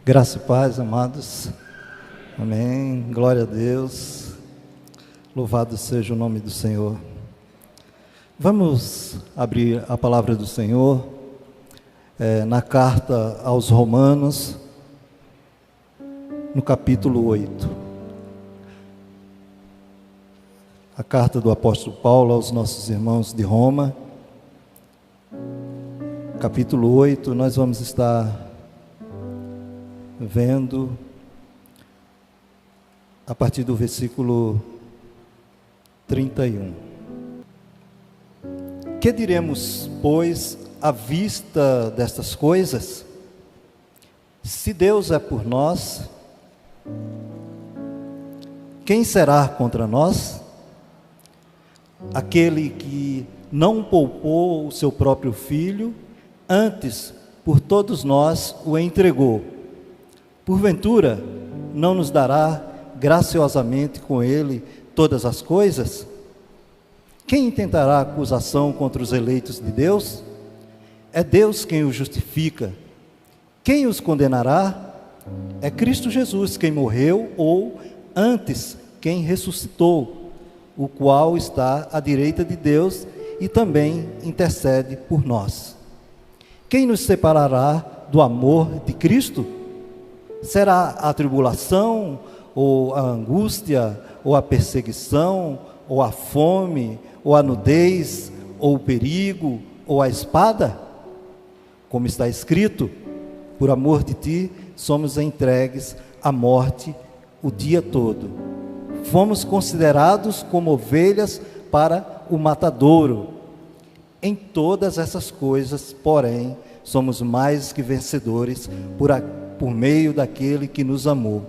Graça e paz, amados. Amém. Glória a Deus. Louvado seja o nome do Senhor. Vamos abrir a palavra do Senhor na carta aos Romanos, no capítulo 8. A carta do apóstolo Paulo aos nossos irmãos de Roma, capítulo 8, nós vamos estar vendo a partir do versículo 31. Que diremos, pois, à vista destas coisas? Se Deus é por nós, quem será contra nós? Aquele que não poupou o seu próprio filho, antes por todos nós o entregou. Porventura, não nos dará graciosamente com ele todas as coisas? Quem intentará acusação contra os eleitos de Deus? É Deus quem os justifica. Quem os condenará? É Cristo Jesus quem morreu, ou antes, quem ressuscitou, o qual está à direita de Deus e também intercede por nós. Quem nos separará do amor de Cristo? Será a tribulação, ou a angústia, ou a perseguição, ou a fome, ou a nudez, ou o perigo, ou a espada? Como está escrito, por amor de ti, somos entregues à morte o dia todo. Fomos considerados como ovelhas para o matadouro. Em todas essas coisas, porém, somos mais que vencedores por meio daquele que nos amou,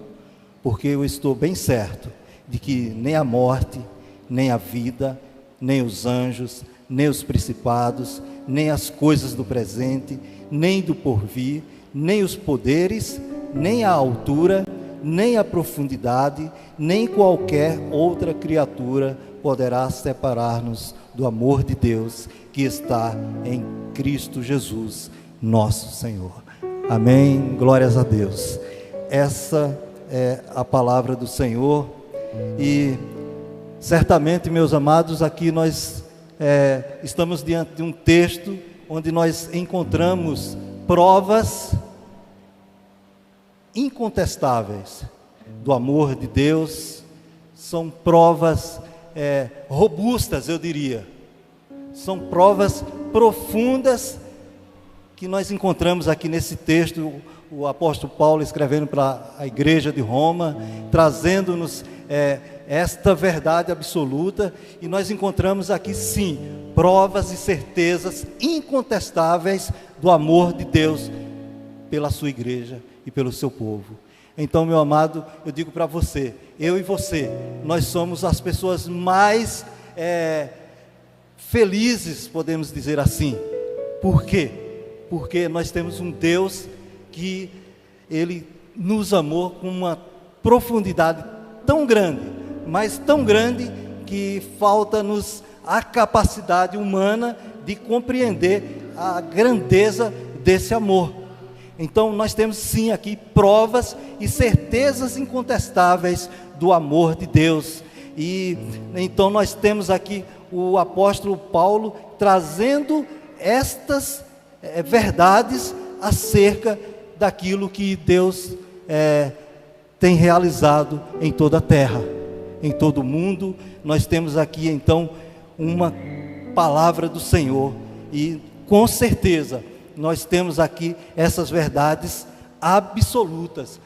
porque eu estou bem certo de que nem a morte, nem a vida, nem os anjos, nem os principados, nem as coisas do presente, nem do porvir, nem os poderes, nem a altura, nem a profundidade, nem qualquer outra criatura poderá separar-nos do amor de Deus que está em Cristo Jesus, nosso Senhor. Amém, glórias a Deus. Essa é a palavra do Senhor e certamente, meus amados, aqui nós estamos diante de um texto onde nós encontramos provas incontestáveis do amor de Deus. São provas robustas, eu diria. São provas profundas que nós encontramos aqui nesse texto, o apóstolo Paulo escrevendo para a igreja de Roma, trazendo-nos esta verdade absoluta, e nós encontramos aqui sim, provas e certezas incontestáveis do amor de Deus pela sua igreja e pelo seu povo. Então, meu amado, eu digo para você, eu e você, nós somos as pessoas mais felizes, podemos dizer assim. Por quê? Porque nós temos um Deus que Ele nos amou com uma profundidade tão grande, mas tão grande que falta-nos a capacidade humana de compreender a grandeza desse amor. Então nós temos sim aqui provas e certezas incontestáveis do amor de Deus. E então nós temos aqui o apóstolo Paulo trazendo estas verdades acerca daquilo que Deus tem realizado em toda a terra, em todo o mundo. Nós temos aqui então uma palavra do Senhor e com certeza nós temos aqui essas verdades absolutas.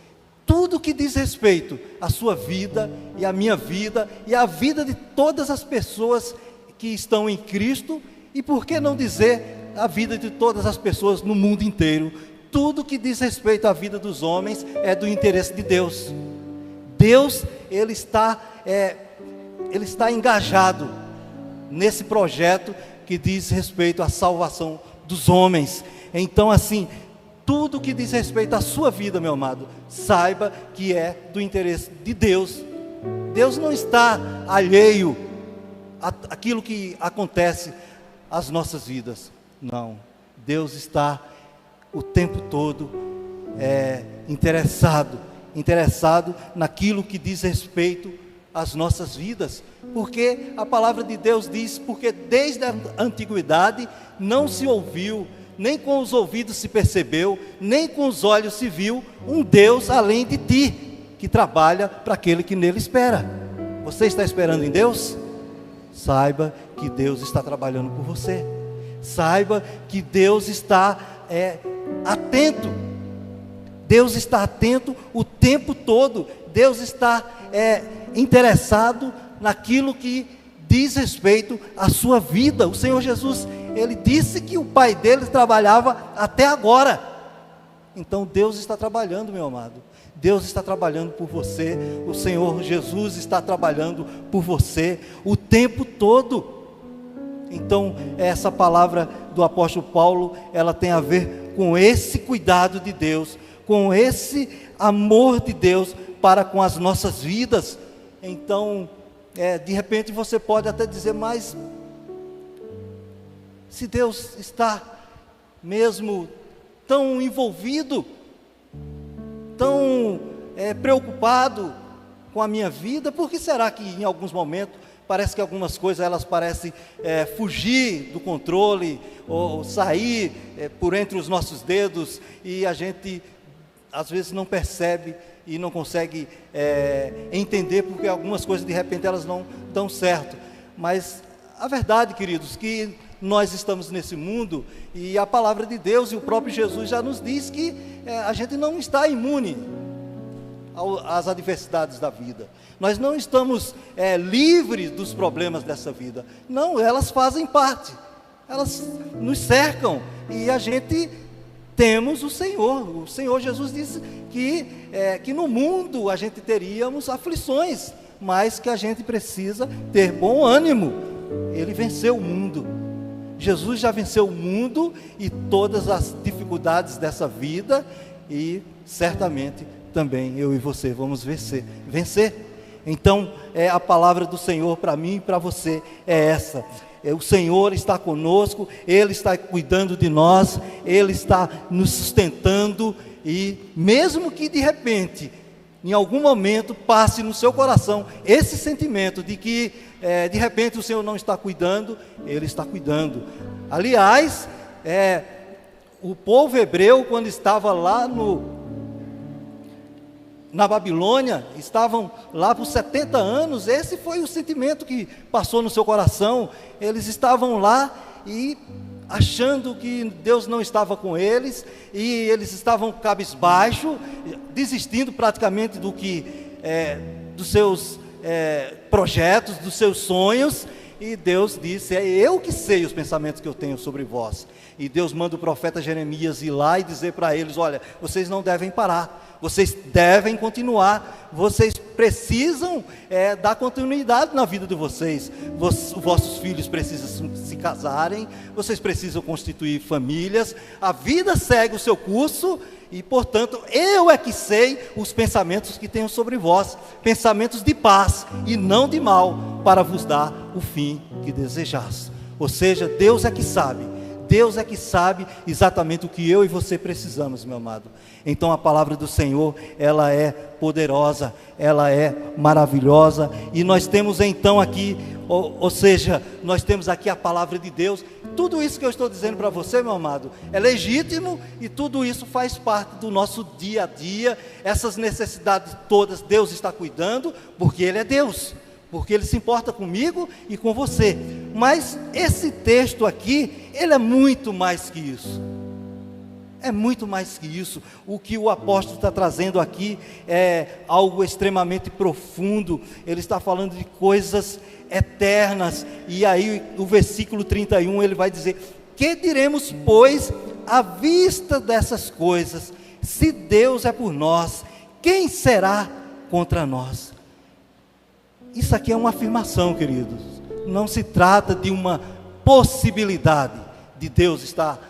Tudo que diz respeito à sua vida e à minha vida e à vida de todas as pessoas que estão em Cristo, e por que não dizer a vida de todas as pessoas no mundo inteiro. Tudo que diz respeito à vida dos homens é do interesse de Deus. Deus, Ele está engajado nesse projeto que diz respeito à salvação dos homens. Então, assim, tudo que diz respeito à sua vida, meu amado, saiba que é do interesse de Deus. Deus não está alheio àquilo que acontece às nossas vidas. Não, Deus está o tempo todo interessado naquilo que diz respeito às nossas vidas, porque a palavra de Deus diz: porque desde a antiguidade não se ouviu, nem com os ouvidos se percebeu, nem com os olhos se viu um Deus além de ti, que trabalha para aquele que nele espera. Você está esperando em Deus? Saiba que Deus está trabalhando por você. Saiba que Deus está atento. Deus está atento o tempo todo. Deus está interessado naquilo que diz respeito à sua vida. O Senhor Jesus, Ele disse que o Pai dele trabalhava até agora. Então Deus está trabalhando, meu amado. Deus está trabalhando por você. O Senhor Jesus está trabalhando por você o tempo todo. Então essa palavra do apóstolo Paulo, ela tem a ver com esse cuidado de Deus, com esse amor de Deus para com as nossas vidas. Então, de repente você pode até dizer: mas se Deus está mesmo tão envolvido, tão preocupado com a minha vida, por que será que em alguns momentos parece que algumas coisas elas parecem fugir do controle, ou sair por entre os nossos dedos, e a gente às vezes não percebe e não consegue entender porque algumas coisas de repente elas não dão certo? Mas a verdade, queridos, que nós estamos nesse mundo, e a palavra de Deus e o próprio Jesus já nos diz que a gente não está imune às adversidades da vida. Nós não estamos livres dos problemas dessa vida. Não, elas fazem parte, elas nos cercam, e a gente temos o Senhor. O Senhor Jesus disse que no mundo a gente teríamos aflições, mas que a gente precisa ter bom ânimo. Ele venceu o mundo. Jesus já venceu o mundo e todas as dificuldades dessa vida, e certamente também eu e você vamos vencer. Então a palavra do Senhor para mim e para você é essa: o Senhor está conosco, Ele está cuidando de nós, Ele está nos sustentando, e mesmo que de repente, em algum momento, passe no seu coração esse sentimento de que de repente o Senhor não está cuidando, Ele está cuidando. Aliás, o povo hebreu, quando estava lá na Babilônia, estavam lá por 70 anos, esse foi o sentimento que passou no seu coração. Eles estavam lá e achando que Deus não estava com eles, e eles estavam cabisbaixo, desistindo praticamente dos seus projetos, dos seus sonhos. E Deus disse: é eu que sei os pensamentos que eu tenho sobre vós. E Deus manda o profeta Jeremias ir lá e dizer para eles: olha, vocês não devem parar, vocês devem continuar, vocês precisam dar continuidade na vida de vocês. Vossos filhos precisam se casarem, vocês precisam constituir famílias, a vida segue o seu curso, e portanto eu é que sei os pensamentos que tenho sobre vós, pensamentos de paz e não de mal, para vos dar o fim que desejais. Ou seja, Deus é que sabe exatamente o que eu e você precisamos, meu amado. Então a palavra do Senhor, ela é poderosa, ela é maravilhosa, e nós temos então aqui, ou seja, nós temos aqui a palavra de Deus. Tudo isso que eu estou dizendo para você, meu amado, é legítimo, e tudo isso faz parte do nosso dia a dia. Essas necessidades todas Deus está cuidando, porque Ele é Deus, porque Ele se importa comigo e com você. Mas esse texto aqui, ele é muito mais que isso. É muito mais que isso. O que o apóstolo está trazendo aqui é algo extremamente profundo. Ele está falando de coisas eternas. E aí o versículo 31 ele vai dizer: que diremos, pois, à vista dessas coisas? Se Deus é por nós, quem será contra nós? Isso aqui é uma afirmação, queridos. Não se trata de uma possibilidade de Deus estar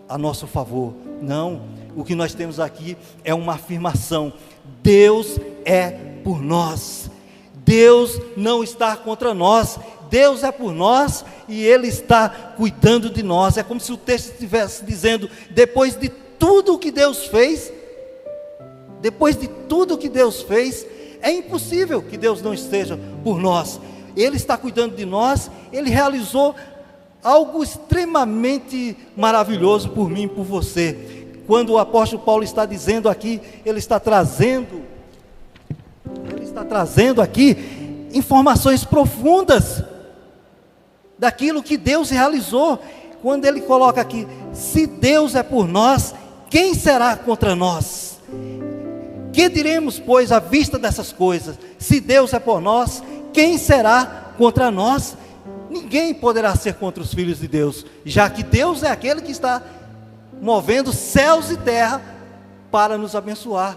a nosso favor. Não, o que nós temos aqui é uma afirmação: Deus é por nós. Deus não está contra nós. Deus é por nós e Ele está cuidando de nós. É como se o texto estivesse dizendo: depois de tudo o que Deus fez, depois de tudo que Deus fez, é impossível que Deus não esteja por nós. Ele está cuidando de nós, Ele realizou algo extremamente maravilhoso por mim e por você. Quando o apóstolo Paulo está dizendo aqui, ele está trazendo aqui informações profundas daquilo que Deus realizou. Quando ele coloca aqui: se Deus é por nós, quem será contra nós? Que diremos, pois, à vista dessas coisas? Se Deus é por nós, quem será contra nós? Ninguém poderá ser contra os filhos de Deus, já que Deus é aquele que está movendo céus e terra para nos abençoar.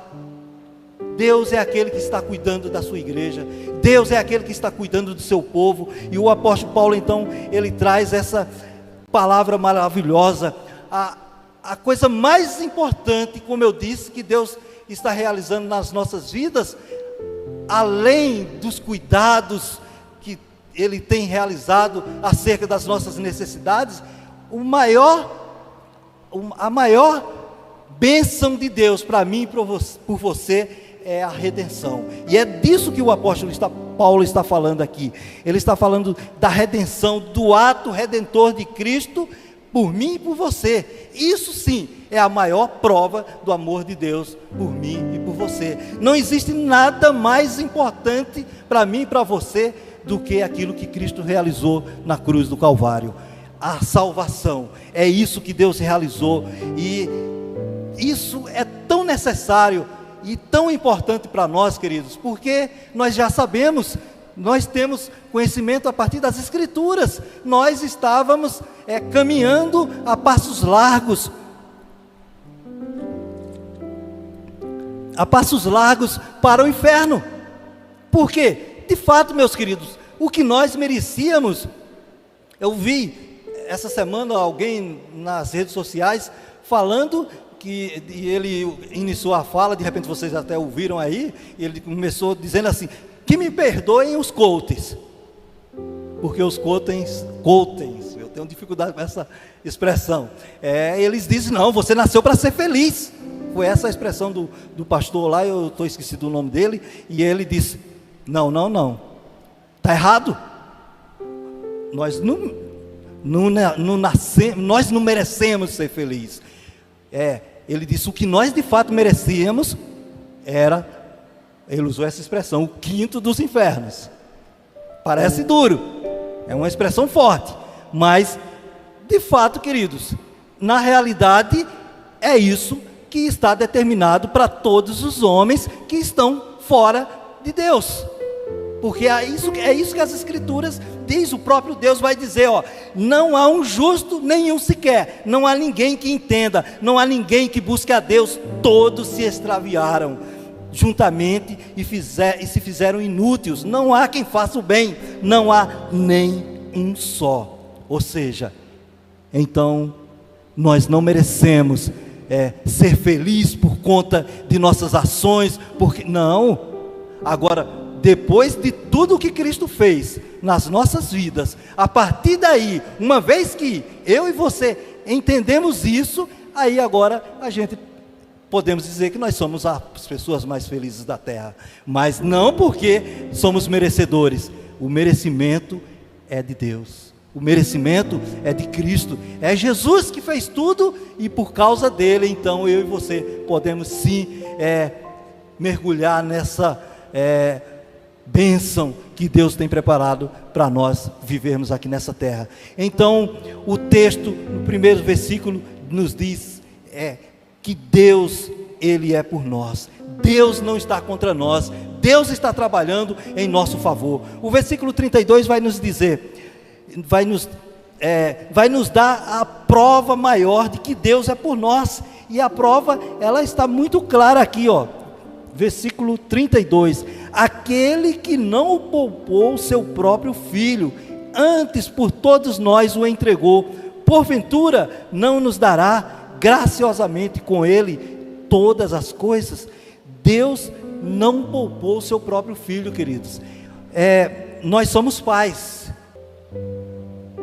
Deus é aquele que está cuidando da sua igreja, Deus é aquele que está cuidando do seu povo. E o apóstolo Paulo, então, ele traz essa palavra maravilhosa, a coisa mais importante, como eu disse, que Deus está realizando nas nossas vidas, além dos cuidados que Ele tem realizado acerca das nossas necessidades. A maior bênção de Deus para mim e por você é a redenção. E é disso que o apóstolo Paulo está falando aqui. Ele está falando da redenção, do ato redentor de Cristo por mim e por você. Isso sim é a maior prova do amor de Deus por mim e por você. Não existe nada mais importante para mim e para você do que aquilo que Cristo realizou na cruz do Calvário. A salvação, é isso que Deus realizou, e isso é tão necessário e tão importante para nós, queridos, porque nós já sabemos, nós temos conhecimento a partir das Escrituras. Nós estávamos caminhando a passos largos, para o inferno. Por quê? De fato, meus queridos, o que nós merecíamos, eu vi essa semana alguém nas redes sociais falando que, e ele iniciou a fala, de repente vocês até ouviram aí, e ele começou dizendo assim: que me perdoem os coaches, porque os coaches, eu tenho dificuldade com essa expressão, eles dizem: não, você nasceu para ser feliz. Foi essa a expressão do pastor lá, eu estou esquecido o nome dele, e ele disse: não, está errado, nós não merecemos ser felizes. Ele disse: o que nós de fato merecíamos era, ele usou essa expressão, o quinto dos infernos. Parece duro, é uma expressão forte, mas de fato, queridos, na realidade é isso que está determinado para todos os homens que estão fora de Deus. Porque é isso que as Escrituras diz. O próprio Deus vai dizer: não há um justo nenhum sequer, não há ninguém que entenda, não há ninguém que busque a Deus, todos se extraviaram juntamente e se fizeram inúteis, não há quem faça o bem, não há nem um só. Ou seja, então nós não merecemos ser felizes por conta de nossas ações, porque não. Agora, depois de tudo que Cristo fez nas nossas vidas, a partir daí, uma vez que eu e você entendemos isso, aí agora a gente podemos dizer que nós somos as pessoas mais felizes da terra, mas não porque somos merecedores. O merecimento é de Deus, o merecimento é de Cristo, é Jesus que fez tudo, e por causa dele, então eu e você podemos sim mergulhar nessa bênção que Deus tem preparado para nós vivermos aqui nessa terra. Então o texto, no primeiro versículo, nos diz que Deus, Ele é por nós. Deus não está contra nós, Deus está trabalhando em nosso favor. O versículo 32 vai nos dizer, vai nos dar a prova maior de que Deus é por nós, e a prova, ela está muito clara aqui, versículo 32, aquele que não poupou o seu próprio filho, antes por todos nós o entregou, porventura não nos dará graciosamente com ele todas as coisas? Deus não poupou o seu próprio filho, queridos. Nós somos pais,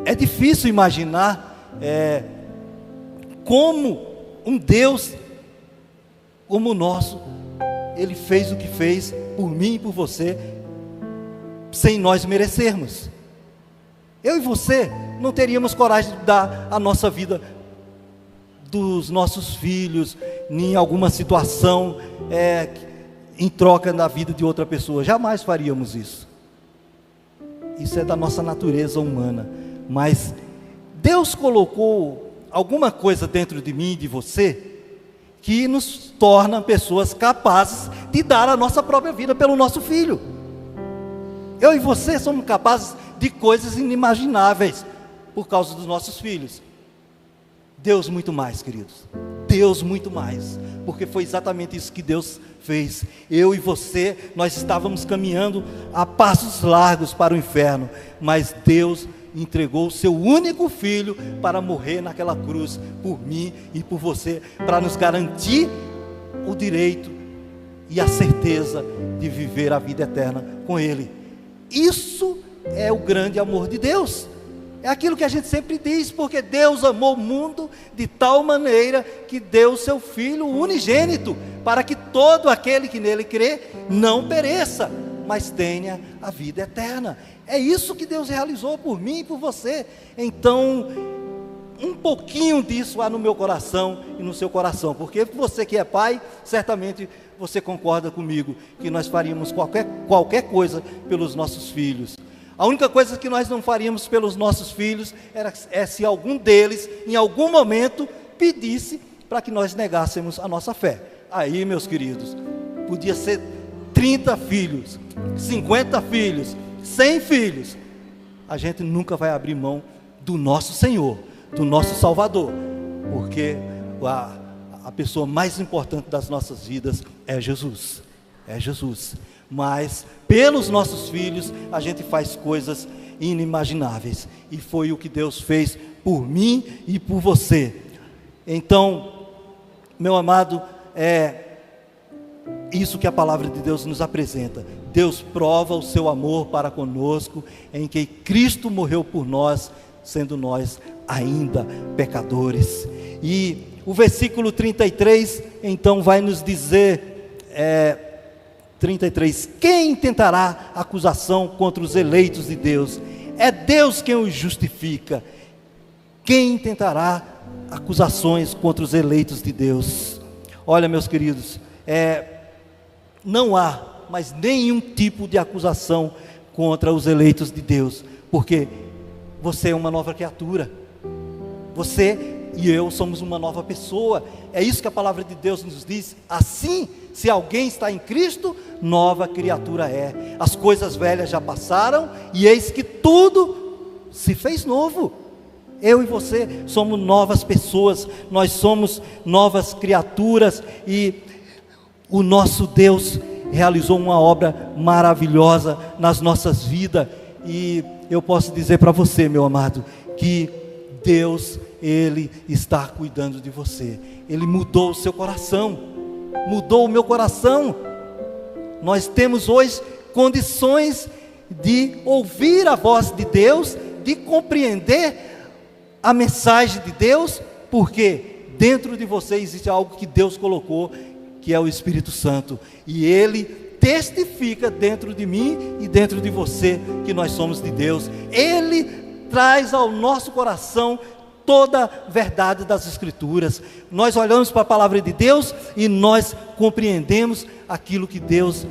é difícil imaginar como um Deus como o nosso Ele fez o que fez por mim e por você, sem nós merecermos. Eu e você não teríamos coragem de dar a nossa vida dos nossos filhos em alguma situação em troca da vida de outra pessoa. Jamais faríamos isso. Isso é da nossa natureza humana. Mas Deus colocou alguma coisa dentro de mim e de você que nos torna pessoas capazes de dar a nossa própria vida pelo nosso filho. Eu e você somos capazes de coisas inimagináveis por causa dos nossos filhos. Deus muito mais, queridos. Deus muito mais. Porque foi exatamente isso que Deus fez. Eu e você, nós estávamos caminhando a passos largos para o inferno, mas Deus entregou o seu único filho para morrer naquela cruz por mim e por você, para nos garantir o direito e a certeza de viver a vida eterna com Ele. Isso é o grande amor de Deus. É aquilo que a gente sempre diz, porque Deus amou o mundo de tal maneira que deu o seu Filho unigênito, para que todo aquele que nele crê não pereça, mas tenha a vida eterna. É isso que Deus realizou por mim e por você. Então, um pouquinho disso há no meu coração e no seu coração, porque você que é pai, certamente você concorda comigo, que nós faríamos qualquer coisa pelos nossos filhos. A única coisa que nós não faríamos pelos nossos filhos é se algum deles, em algum momento, pedisse para que nós negássemos a nossa fé. Aí, meus queridos, podia ser 30 filhos, 50 filhos, 100 filhos, a gente nunca vai abrir mão do nosso Senhor, do nosso Salvador, porque a pessoa mais importante das nossas vidas é Jesus. É Jesus. Mas pelos nossos filhos a gente faz coisas inimagináveis, e foi o que Deus fez por mim e por você. Então, meu amado, é isso que a palavra de Deus nos apresenta. Deus prova o seu amor para conosco em que Cristo morreu por nós, sendo nós ainda pecadores. E o versículo 33 então vai nos dizer, 33, quem tentará acusação contra os eleitos de Deus? É Deus quem os justifica. Quem tentará acusações contra os eleitos de Deus? Olha, meus queridos, não há mais nenhum tipo de acusação contra os eleitos de Deus, porque você é uma nova criatura, você e eu somos uma nova pessoa. É isso que a palavra de Deus nos diz. Assim, se alguém está em Cristo, nova criatura é. As coisas velhas já passaram, e eis que tudo se fez novo. Eu e você somos novas pessoas, nós somos novas criaturas, e o nosso Deus realizou uma obra maravilhosa nas nossas vidas. E eu posso dizer para você, meu amado, que Deus, Ele está cuidando de você. Ele mudou o seu coração, mudou o meu coração. Nós temos hoje condições de ouvir a voz de Deus, de compreender a mensagem de Deus, porque dentro de você existe algo que Deus colocou, que é o Espírito Santo, e Ele testifica dentro de mim e dentro de você que nós somos de Deus. Ele traz ao nosso coração toda a verdade das Escrituras. Nós olhamos para a palavra de Deus e nós compreendemos aquilo que Deus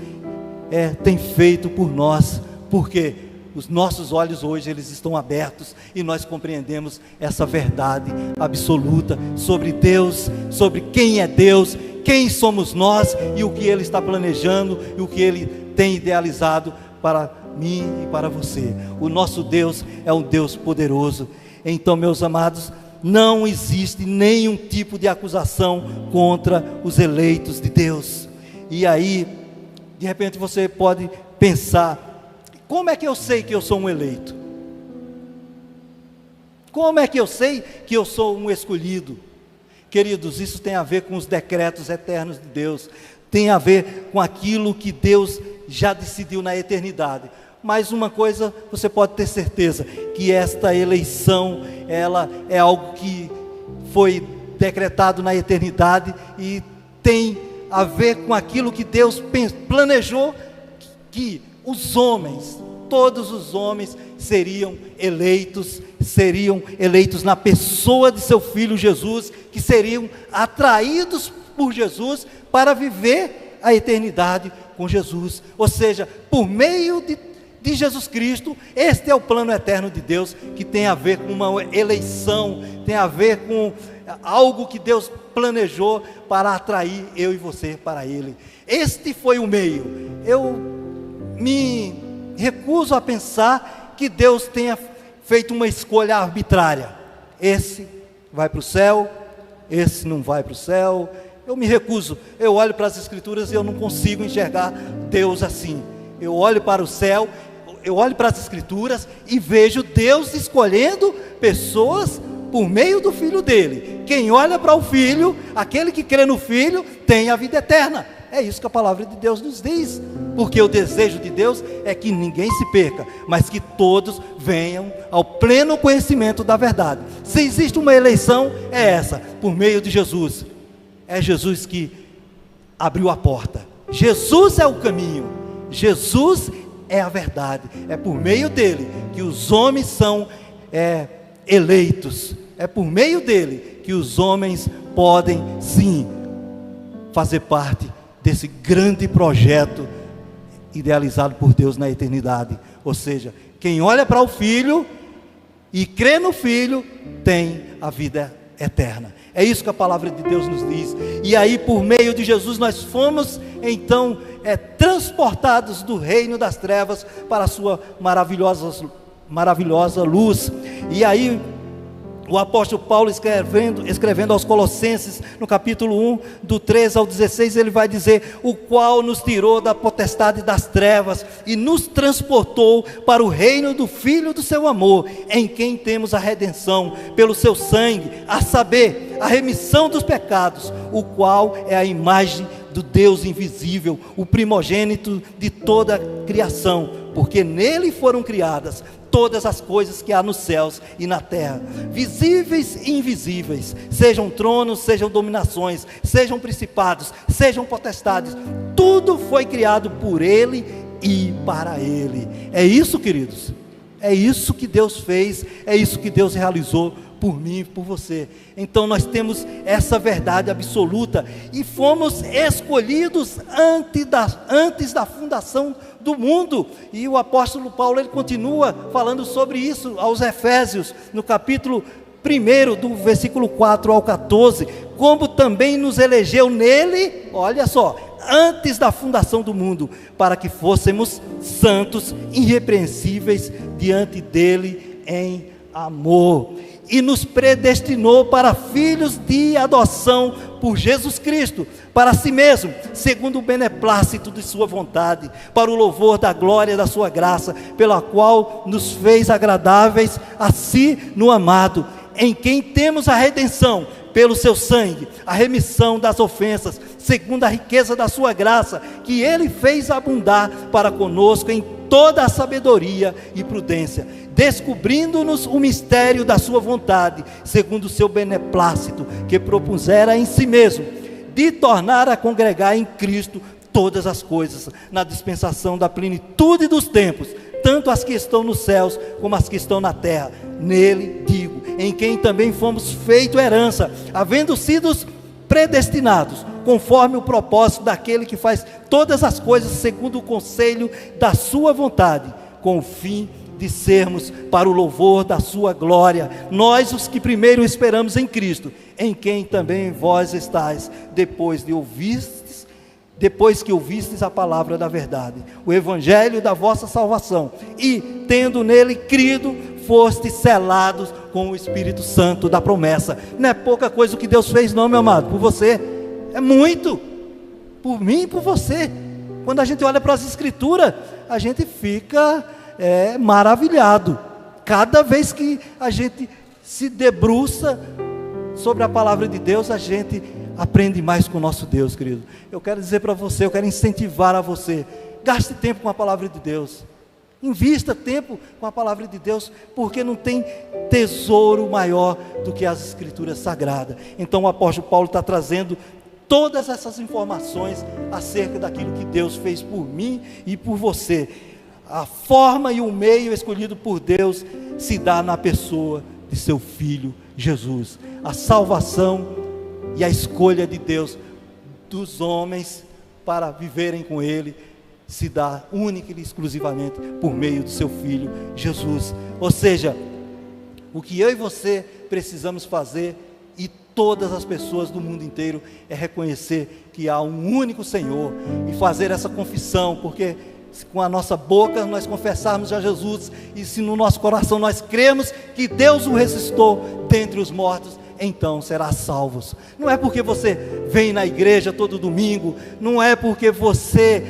tem feito por nós, porque os nossos olhos hoje eles estão abertos e nós compreendemos essa verdade absoluta sobre Deus, sobre quem é Deus, quem somos nós e o que Ele está planejando e o que Ele tem idealizado para mim e para você. O nosso Deus é um Deus poderoso. Então, meus amados, não existe nenhum tipo de acusação contra os eleitos de Deus. E aí, de repente você pode pensar, como é que eu sei que eu sou um eleito? Como é que eu sei que eu sou um escolhido? Queridos, isso tem a ver com os decretos eternos de Deus, tem a ver com aquilo que Deus já decidiu na eternidade. Mas uma coisa você pode ter certeza, que esta eleição, ela é algo que foi decretado na eternidade e tem a ver com aquilo que Deus planejou, que os homens, todos os homens seriam eleitos na pessoa de seu Filho Jesus, que seriam atraídos por Jesus para viver a eternidade com Jesus. Ou seja, por meio de Jesus Cristo, este é o plano eterno de Deus, que tem a ver com uma eleição, tem a ver com algo que Deus planejou para atrair eu e você para Ele. Este foi o meio. Eu me recuso a pensar que Deus tenha feito uma escolha arbitrária. Esse vai para o céu, esse não vai para o céu. Eu me recuso. Eu olho para as Escrituras e eu não consigo enxergar Deus assim. Eu olho para o céu, eu olho para as Escrituras e vejo Deus escolhendo pessoas por meio do Filho dele. Quem olha para o Filho, aquele que crê no Filho, tem a vida eterna. É isso que a palavra de Deus nos diz, porque o desejo de Deus é que ninguém se perca, mas que todos venham ao pleno conhecimento da verdade. Se existe uma eleição, é essa, por meio de Jesus. É Jesus que abriu a porta. Jesus é o caminho, Jesus é a verdade. É por meio dele que os homens são eleitos. É por meio dele que os homens podem sim fazer parte desse grande projeto idealizado por Deus na eternidade. Ou seja, quem olha para o Filho e crê no Filho tem a vida eterna. É isso que a palavra de Deus nos diz. E aí, por meio de Jesus, nós fomos então transportados do reino das trevas para a sua maravilhosa luz. E aí o apóstolo Paulo escrevendo aos Colossenses, no capítulo 1, do 13 ao 16, ele vai dizer: o qual nos tirou da potestade das trevas e nos transportou para o reino do Filho do seu amor, em quem temos a redenção pelo seu sangue, a saber, a remissão dos pecados, o qual é a imagem do Deus invisível, o primogênito de toda a criação, porque nele foram criadas todas as coisas que há nos céus e na terra, visíveis e invisíveis, sejam tronos, sejam dominações, sejam principados, sejam potestades, tudo foi criado por Ele e para Ele. É isso, queridos, é isso que Deus fez, é isso que Deus realizou por mim e por você. Então nós temos essa verdade absoluta e fomos escolhidos antes da fundação do mundo. E o apóstolo Paulo, ele continua falando sobre isso aos Efésios, no capítulo 1, do versículo 4 ao 14, como também nos elegeu nele, olha só, antes da fundação do mundo, para que fôssemos santos, irrepreensíveis diante dele em amor, e nos predestinou para filhos de adoção por Jesus Cristo, para si mesmo, segundo o beneplácito de sua vontade, para o louvor da glória da sua graça, pela qual nos fez agradáveis a si no amado, em quem temos a redenção pelo seu sangue, a remissão das ofensas, segundo a riqueza da sua graça, que ele fez abundar para conosco em toda a sabedoria e prudência, descobrindo-nos o mistério da sua vontade, segundo o seu beneplácito, que propusera em si mesmo, de tornar a congregar em Cristo todas as coisas, na dispensação da plenitude dos tempos, tanto as que estão nos céus, como as que estão na terra. Nele, digo, em quem também fomos feito herança, havendo sido predestinados, conforme o propósito daquele que faz todas as coisas segundo o conselho da sua vontade, com o fim de sermos para o louvor da sua glória, nós os que primeiro esperamos em Cristo, em quem também vós estáis, depois que ouvistes a palavra da verdade, o evangelho da vossa salvação, e tendo nele crido, fostes selados com o Espírito Santo da promessa. Não é pouca coisa o que Deus fez não, meu amado, por você, é muito, por mim e por você. Quando a gente olha para as Escrituras, a gente fica maravilhado, cada vez que a gente se debruça sobre a palavra de Deus, a gente aprende mais com o nosso Deus, querido. Eu quero dizer para você, eu quero incentivar a você, gaste tempo com a palavra de Deus, invista tempo com a palavra de Deus, porque não tem tesouro maior do que as Escrituras Sagradas. Então o apóstolo Paulo está trazendo todas essas informações acerca daquilo que Deus fez por mim e por você. A forma e o meio escolhido por Deus se dá na pessoa de seu Filho Jesus. A salvação e a escolha de Deus dos homens para viverem com Ele se dá única e exclusivamente por meio do seu Filho Jesus. Ou seja, o que eu e você precisamos fazer, e todas as pessoas do mundo inteiro, é reconhecer que há um único Senhor e fazer essa confissão, porque se com a nossa boca nós confessarmos a Jesus, e se no nosso coração nós cremos que Deus o ressuscitou dentre os mortos, então será salvos. Não é porque você vem na igreja todo domingo, não é porque você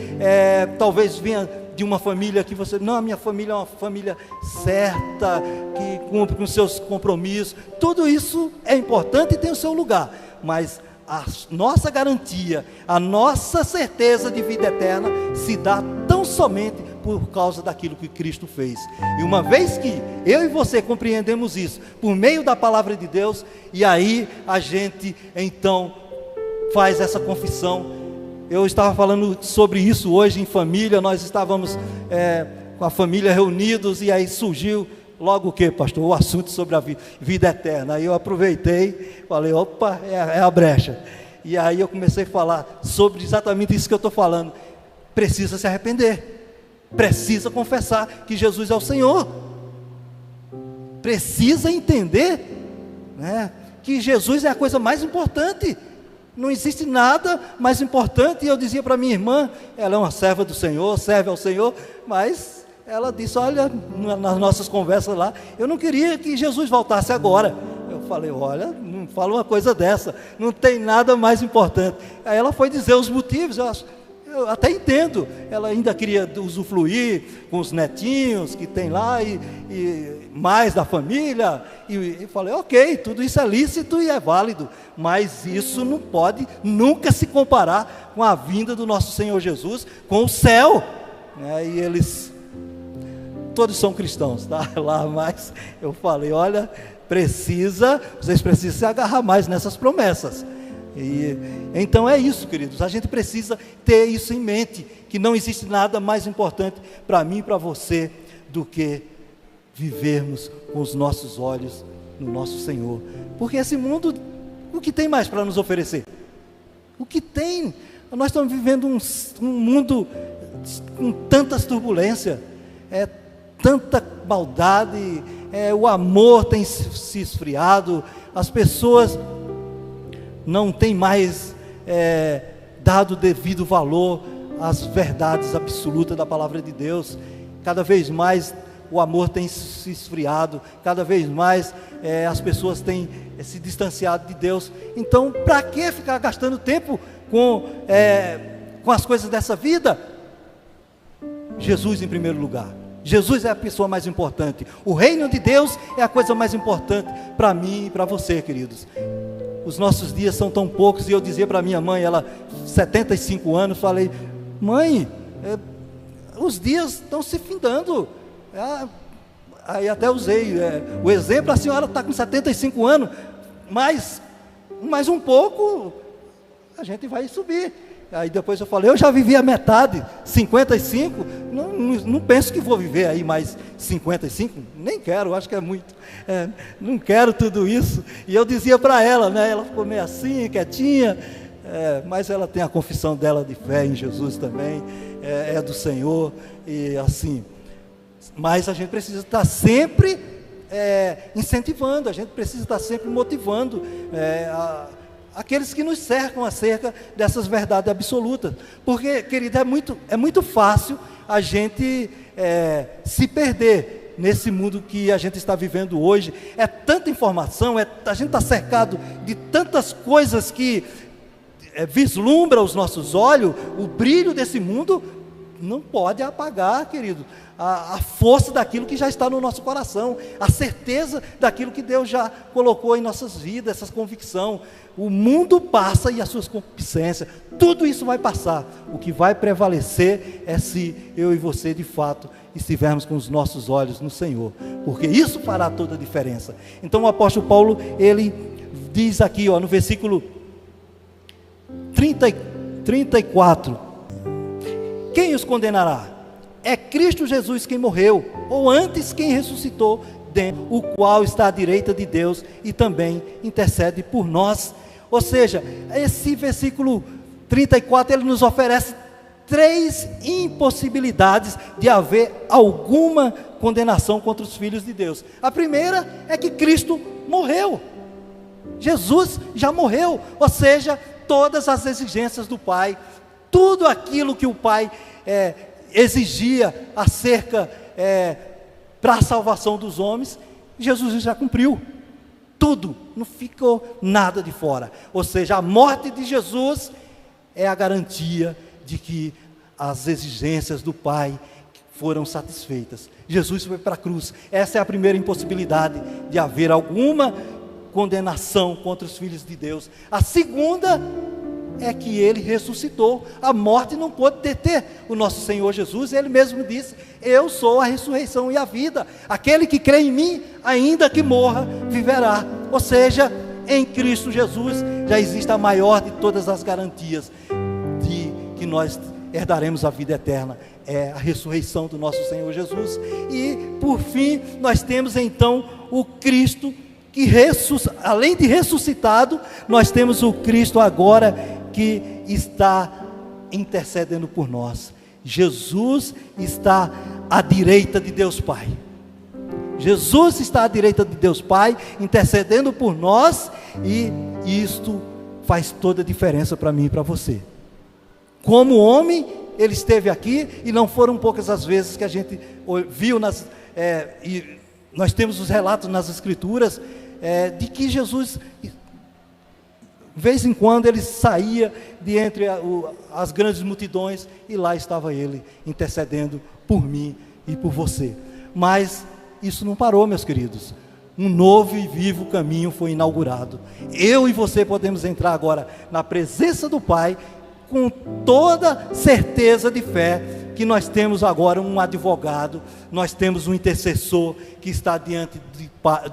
talvez venha de uma família que você, não, a minha família é uma família certa, que cumpre com seus compromissos. Tudo isso é importante e tem o seu lugar, mas a nossa garantia, a nossa certeza de vida eterna se dá tão somente por causa daquilo que Cristo fez. E uma vez que eu e você compreendemos isso por meio da palavra de Deus, e aí a gente então faz essa confissão. Eu estava falando sobre isso hoje em família. Nós estávamos com a família reunidos, e aí surgiu logo o que, pastor? O assunto sobre a vida eterna. Aí eu aproveitei, falei, opa, é a brecha. E aí eu comecei a falar sobre exatamente isso que eu estou falando. Precisa se arrepender, precisa confessar que Jesus é o Senhor, precisa entender, né, que Jesus é a coisa mais importante. Não existe nada mais importante. E eu dizia para minha irmã, ela é uma serva do Senhor, serve ao Senhor, mas ela disse, olha, nas nossas conversas lá, eu não queria que Jesus voltasse agora. Eu falei, olha, não fala uma coisa dessa, não tem nada mais importante. Aí ela foi dizer os motivos. Eu até entendo, ela ainda queria usufruir com os netinhos que tem lá, e mais da família, e falei, ok, tudo isso é lícito e é válido, mas isso não pode nunca se comparar com a vinda do nosso Senhor Jesus, com o céu, né? E eles todos são cristãos, tá? Lá, mas eu falei, olha, vocês precisam se agarrar mais nessas promessas. E então é isso, queridos, a gente precisa ter isso em mente, que não existe nada mais importante para mim e para você do que vivermos com os nossos olhos no nosso Senhor. Porque esse mundo, o que tem mais para nos oferecer? O que tem? Nós estamos vivendo um mundo com tantas turbulências, tanta maldade, o amor tem se esfriado, as pessoas não têm mais dado devido valor às verdades absolutas da palavra de Deus. Cada vez mais o amor tem se esfriado, cada vez mais as pessoas têm se distanciado de Deus. Então, para que ficar gastando tempo com as coisas dessa vida? Jesus em primeiro lugar. Jesus é a pessoa mais importante. O reino de Deus é a coisa mais importante para mim e para você, queridos. Os nossos dias são tão poucos, e eu dizia para minha mãe, ela 75 anos, falei, mãe, os dias estão se findando. Aí até usei o exemplo, a senhora está com 75 anos, mas mais um pouco a gente vai subir. Aí depois eu falei, eu já vivi a metade, 55, não penso que vou viver aí mais 55, nem quero, acho que é muito, não quero tudo isso. E eu dizia para ela, né, ela ficou meio assim, quietinha, mas ela tem a confissão dela de fé em Jesus também, é do Senhor, e assim, mas a gente precisa estar sempre incentivando, a gente precisa estar sempre motivando aqueles que nos cercam acerca dessas verdades absolutas, porque, querido, é muito fácil a gente se perder nesse mundo que a gente está vivendo hoje. É tanta informação, a gente está cercado de tantas coisas que vislumbra os nossos olhos. O brilho desse mundo não pode apagar, querido, a força daquilo que já está no nosso coração, a certeza daquilo que Deus já colocou em nossas vidas, essa convicção. O mundo passa e as suas concupiscências, tudo isso vai passar. O que vai prevalecer é se eu e você de fato estivermos com os nossos olhos no Senhor, porque isso fará toda a diferença. Então o apóstolo Paulo, ele diz aqui, no versículo 30, 34. Quem os condenará? É Cristo Jesus quem morreu, ou antes quem ressuscitou, o qual está à direita de Deus e também intercede por nós. Ou seja, esse versículo 34, ele nos oferece 3 impossibilidades de haver alguma condenação contra os filhos de Deus. A primeira é que Cristo morreu. Jesus já morreu, ou seja, todas as exigências do Pai, tudo aquilo que o Pai exigia acerca para a salvação dos homens, Jesus já cumpriu. Tudo, não ficou nada de fora. Ou seja, a morte de Jesus é a garantia de que as exigências do Pai foram satisfeitas. Jesus foi para a cruz. Essa é a primeira impossibilidade de haver alguma condenação contra os filhos de Deus. A segunda é que ele ressuscitou. A morte não pôde deter o nosso Senhor Jesus. Ele mesmo disse: eu sou a ressurreição e a vida. Aquele que crê em mim, ainda que morra, viverá. Ou seja, em Cristo Jesus já existe a maior de todas as garantias de que nós herdaremos a vida eterna. É a ressurreição do nosso Senhor Jesus. E por fim, nós temos então o Cristo que além de ressuscitado, nós temos o Cristo agora que está intercedendo por nós. Jesus está à direita de Deus Pai. Jesus está à direita de Deus Pai, intercedendo por nós, e isto faz toda a diferença para mim e para você. Como homem, ele esteve aqui, e não foram poucas as vezes que a gente viu e nós temos os relatos nas Escrituras, de que Jesus, de vez em quando, ele saía de entre as grandes multidões, e lá estava ele, intercedendo por mim e por você. Mas isso não parou, meus queridos. Um novo e vivo caminho foi inaugurado. Eu e você podemos entrar agora na presença do Pai, com toda certeza de fé, que nós temos agora um advogado, nós temos um intercessor que está diante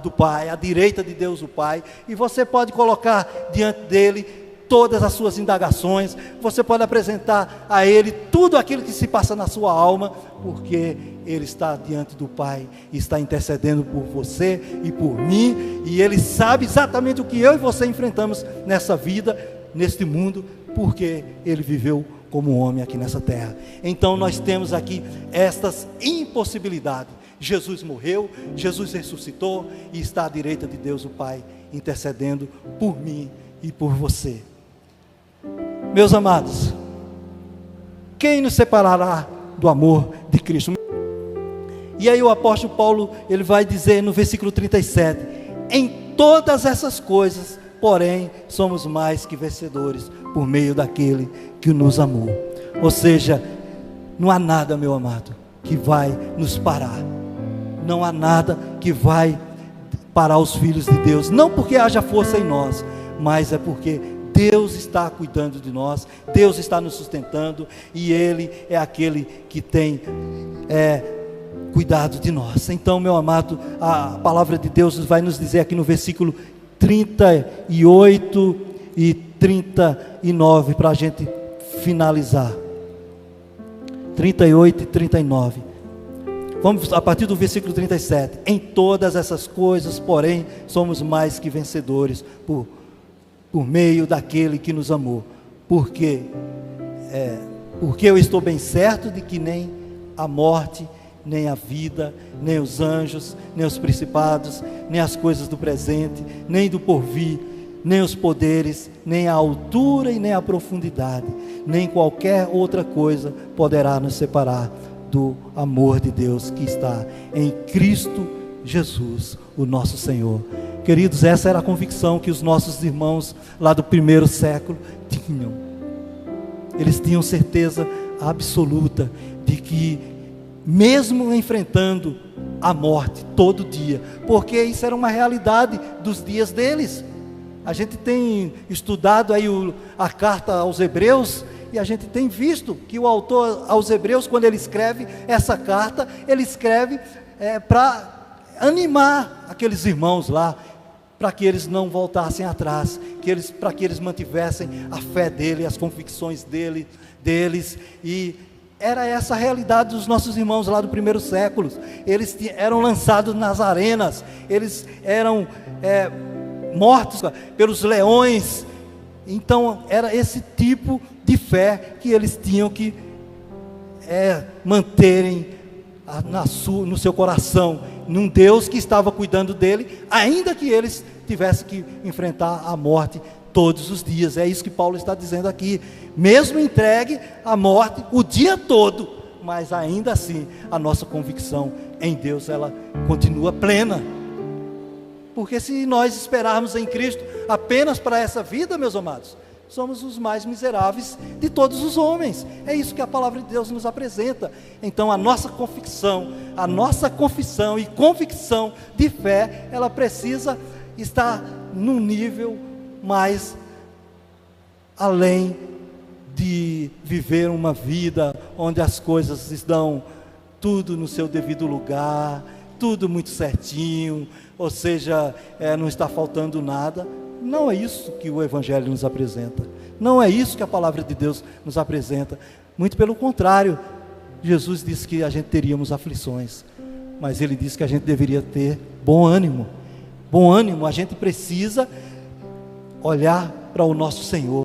do Pai, à direita de Deus o Pai, e você pode colocar diante dele todas as suas indagações, você pode apresentar a ele tudo aquilo que se passa na sua alma, porque ele está diante do Pai, está intercedendo por você e por mim, e ele sabe exatamente o que eu e você enfrentamos nessa vida, neste mundo, porque ele viveu como homem aqui nessa terra. Então nós temos aqui estas impossibilidades. Jesus morreu, Jesus ressuscitou e está à direita de Deus o Pai, intercedendo por mim e por você. Meus amados, quem nos separará do amor de Cristo? E aí o apóstolo Paulo, ele vai dizer no versículo 37, em todas essas coisas, porém, somos mais que vencedores, por meio daquele que nos amou. Ou seja, não há nada, meu amado, que vai nos parar. Não há nada que vai parar os filhos de Deus. Não porque haja força em nós, mas é porque Deus está cuidando de nós, Deus está nos sustentando, e Ele é aquele que tem cuidado de nós. Então, meu amado, a palavra de Deus vai nos dizer aqui no versículo 38 e 39, para a gente finalizar. 38 e 39. Vamos a partir do versículo 37. Em todas essas coisas, porém, somos mais que vencedores, por meio daquele que nos amou. Porque eu estou bem certo de que nem a morte, nem a vida, nem os anjos, nem os principados, nem as coisas do presente, nem do porvir, nem os poderes, nem a altura e nem a profundidade, nem qualquer outra coisa poderá nos separar do amor de Deus que está em Cristo Jesus, o nosso Senhor. Queridos, essa era a convicção que os nossos irmãos lá do primeiro século tinham. Eles tinham certeza absoluta de que, mesmo enfrentando a morte todo dia, porque isso era uma realidade dos dias deles. A gente tem estudado aí a carta aos Hebreus, e a gente tem visto que o autor aos Hebreus, quando ele escreve essa carta, ele escreve para animar aqueles irmãos lá, para que eles não voltassem atrás, para que eles mantivessem a fé dele, as convicções deles, e era essa a realidade dos nossos irmãos lá do primeiro século. Eles eram lançados nas arenas, eles eram mortos pelos leões. Então era esse tipo de fé que eles tinham que manterem no seu coração, num Deus que estava cuidando dele, ainda que eles tivessem que enfrentar a morte todos os dias. É isso que Paulo está dizendo aqui, mesmo entregue à morte o dia todo, mas ainda assim a nossa convicção em Deus, ela continua plena. Porque se nós esperarmos em Cristo apenas para essa vida, meus amados, somos os mais miseráveis de todos os homens. É isso que a palavra de Deus nos apresenta. Então a nossa confissão e convicção de fé, ela precisa estar num nível mais além de viver uma vida onde as coisas estão tudo no seu devido lugar, tudo muito certinho, ou seja, não está faltando nada. Não é isso que o Evangelho nos apresenta, não é isso que a palavra de Deus nos apresenta, muito pelo contrário. Jesus disse que a gente teríamos aflições, mas Ele disse que a gente deveria ter bom ânimo. A gente precisa olhar para o nosso Senhor.